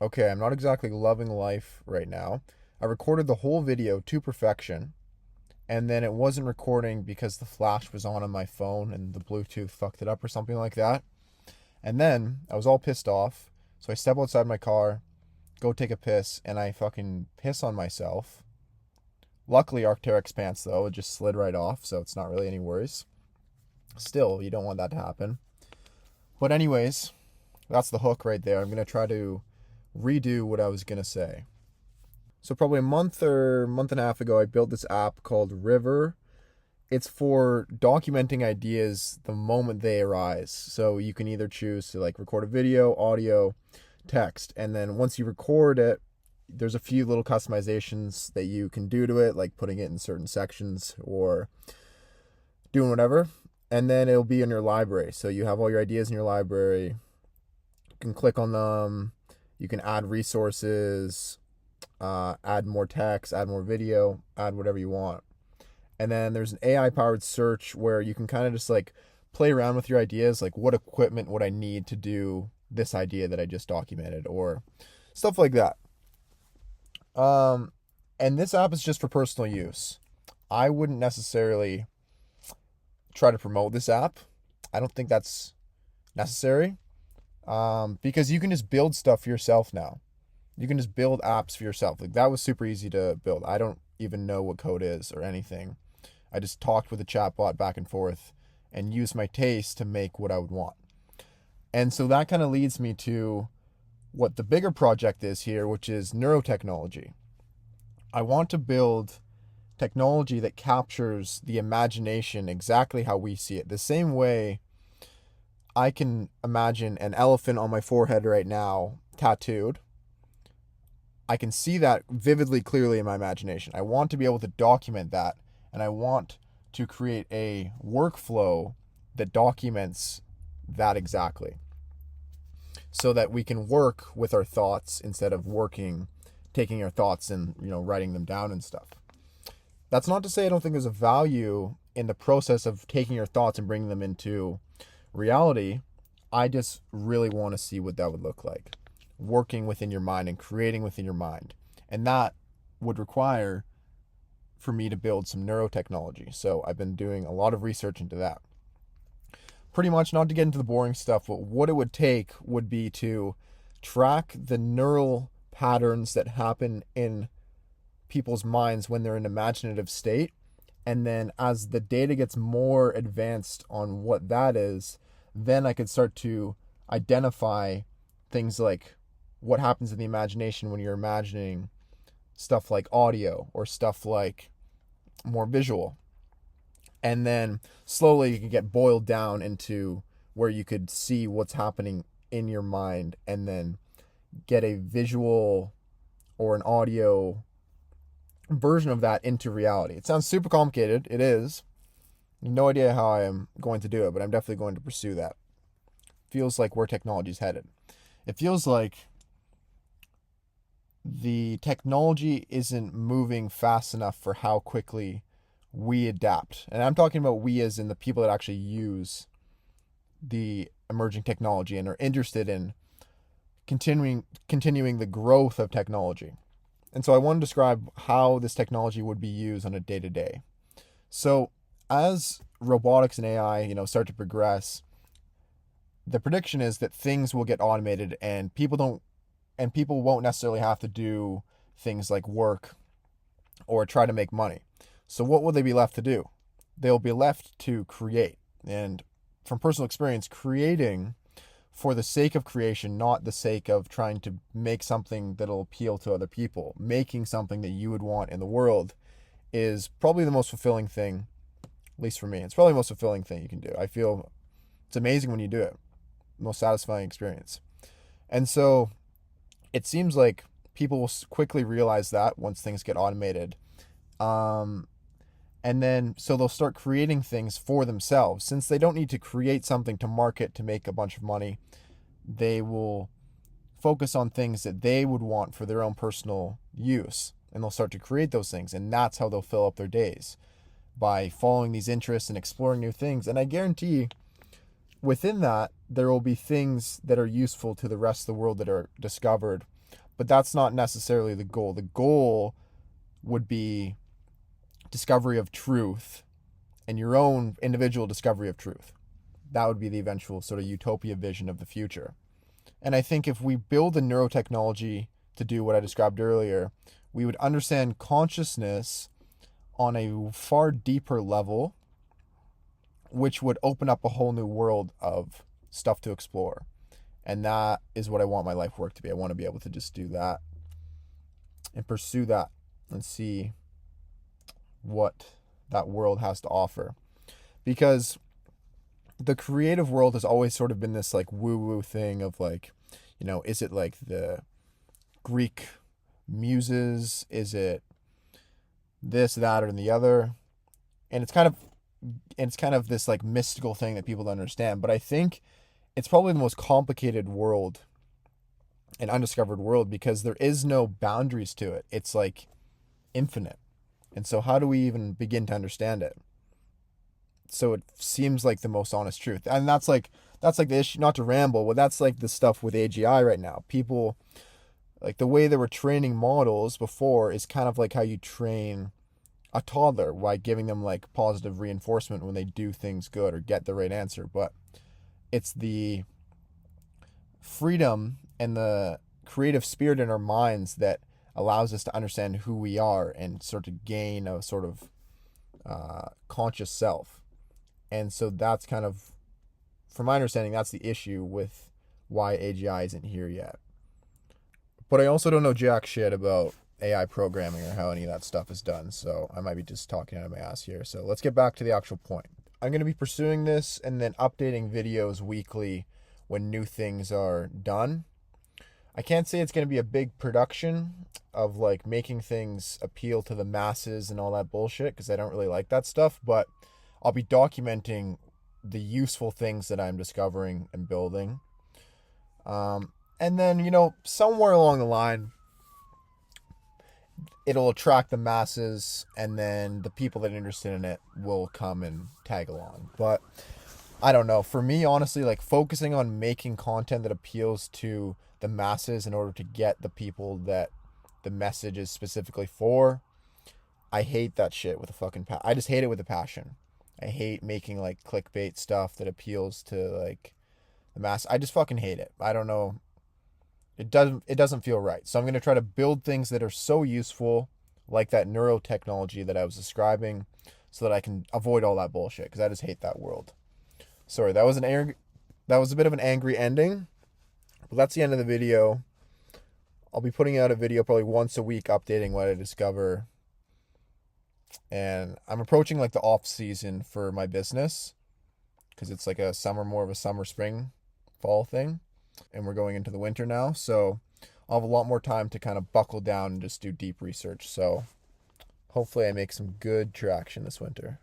okay, I'm not exactly loving life right now. I recorded the whole video to perfection, and then it wasn't recording because the flash was on my phone and the Bluetooth fucked it up or something like that. And then I was all pissed off. So I step outside my car, go take a piss, and I fucking piss on myself. Luckily, Arc'teryx pants, though, it just slid right off, so it's not really any worries. Still, you don't want that to happen. But anyways, that's the hook right there. I'm going to try to redo what I was going to say. So probably a month or month and a half ago, I built this app called River. It's for documenting ideas the moment they arise. So you can either choose to like record a video, audio, text, and then once you record it, there's a few little customizations that you can do to it, like putting it in certain sections or doing whatever. And then it'll be in your library. So you have all your ideas in your library. You can click on them. You can add resources, add more text, add more video, add whatever you want. And then there's an AI powered search where you can kind of just like play around with your ideas, like what equipment would I need to do this idea that I just documented or stuff like that. And this app is just for personal use. I wouldn't necessarily try to promote this app. I don't think that's necessary, because you can just build stuff for yourself now. You can just build apps for yourself. Like that was super easy to build. I don't even know what code is or anything. I just talked with the chatbot back and forth and used my taste to make what I would want. And so that kind of leads me to what the bigger project is here, which is neurotechnology. I want to build technology that captures the imagination exactly how we see it. The same way I can imagine an elephant on my forehead right now, tattooed. I can see that vividly, clearly in my imagination. I want to be able to document that, and I want to create a workflow that documents that exactly, so that we can work with our thoughts instead of taking our thoughts and writing them down and stuff. That's not to say I don't think there's a value in the process of taking your thoughts and bringing them into reality. I just really want to see what that would look like, working within your mind and creating within your mind. And that would require for me to build some neurotechnology. So I've been doing a lot of research into that. Pretty much, not to get into the boring stuff, but what it would take would be to track the neural patterns that happen in people's minds when they're in an imaginative state. And then as the data gets more advanced on what that is, then I could start to identify things like what happens in the imagination when you're imagining stuff like audio or stuff like more visual. And then slowly you can get boiled down into where you could see what's happening in your mind and then get a visual or an audio version of that into reality. It sounds super complicated. It is. No idea how I am going to do it, but I'm definitely going to pursue that. Feels like where technology is headed. It feels like the technology isn't moving fast enough for how quickly we adapt. And I'm talking about we as in the people that actually use the emerging technology and are interested in continuing the growth of technology. And so I want to describe how this technology would be used on a day-to-day. So as robotics and AI, start to progress, the prediction is that things will get automated and people won't necessarily have to do things like work or try to make money. So what will they be left to do? They'll be left to create. And from personal experience, creating for the sake of creation, not the sake of trying to make something that'll appeal to other people, making something that you would want in the world is probably the most fulfilling thing, at least for me. It's probably the most fulfilling thing you can do. I feel it's amazing when you do it. Most satisfying experience. And so it seems like people will quickly realize that once things get automated. And then, so they'll start creating things for themselves. Since they don't need to create something to market to make a bunch of money, they will focus on things that they would want for their own personal use. And they'll start to create those things. And that's how they'll fill up their days, by following these interests and exploring new things. And I guarantee within that, there will be things that are useful to the rest of the world that are discovered But that's not necessarily the goal. The goal would be discovery of truth and your own individual discovery of truth. That would be the eventual sort of utopia vision of the future. And I think if we build the neurotechnology to do what I described earlier, we would understand consciousness on a far deeper level, which would open up a whole new world of stuff to explore. And that is what I want my life work to be. I want to be able to just do that and pursue that and see what that world has to offer. Because the creative world has always sort of been this like woo-woo thing of like, is it like the Greek muses? Is it this, that, or the other? And it's kind of this like mystical thing that people don't understand. But I think it's probably the most complicated world, an undiscovered world, because there is no boundaries to it. It's like infinite. And so how do we even begin to understand it? So it seems like the most honest truth. And that's like the issue, not to ramble, but that's like the stuff with AGI right now. People, like the way they were training models before is kind of like how you train a toddler by giving them like positive reinforcement when they do things good or get the right answer. But it's the freedom and the creative spirit in our minds that allows us to understand who we are and sort of gain a sort of conscious self. And so that's kind of, from my understanding, that's the issue with why AGI isn't here yet. But I also don't know jack shit about AI programming or how any of that stuff is done, so I might be just talking out of my ass here. So let's get back to the actual point. I'm going to be pursuing this and then updating videos weekly when new things are done. I can't say it's going to be a big production of like making things appeal to the masses and all that bullshit, because I don't really like that stuff, but I'll be documenting the useful things that I'm discovering and building. And then, somewhere along the line, it'll attract the masses, and then the people that are interested in it will come and tag along. But I don't know. For me, honestly, like focusing on making content that appeals to the masses in order to get the people that the message is specifically for, I hate that shit with a fucking I just hate it with a passion. I hate making like clickbait stuff that appeals to like the mass. I just fucking hate it. I don't know. It doesn't feel right. So I'm going to try to build things that are so useful, like that neurotechnology that I was describing, so that I can avoid all that bullshit, because I just hate that world. Sorry, that was a bit of an angry ending. But that's the end of the video. I'll be putting out a video probably once a week updating what I discover. And I'm approaching like the off season for my business, because it's like more of a summer, spring, fall thing. And we're going into the winter now. So I'll have a lot more time to kind of buckle down and just do deep research. So hopefully I make some good traction this winter.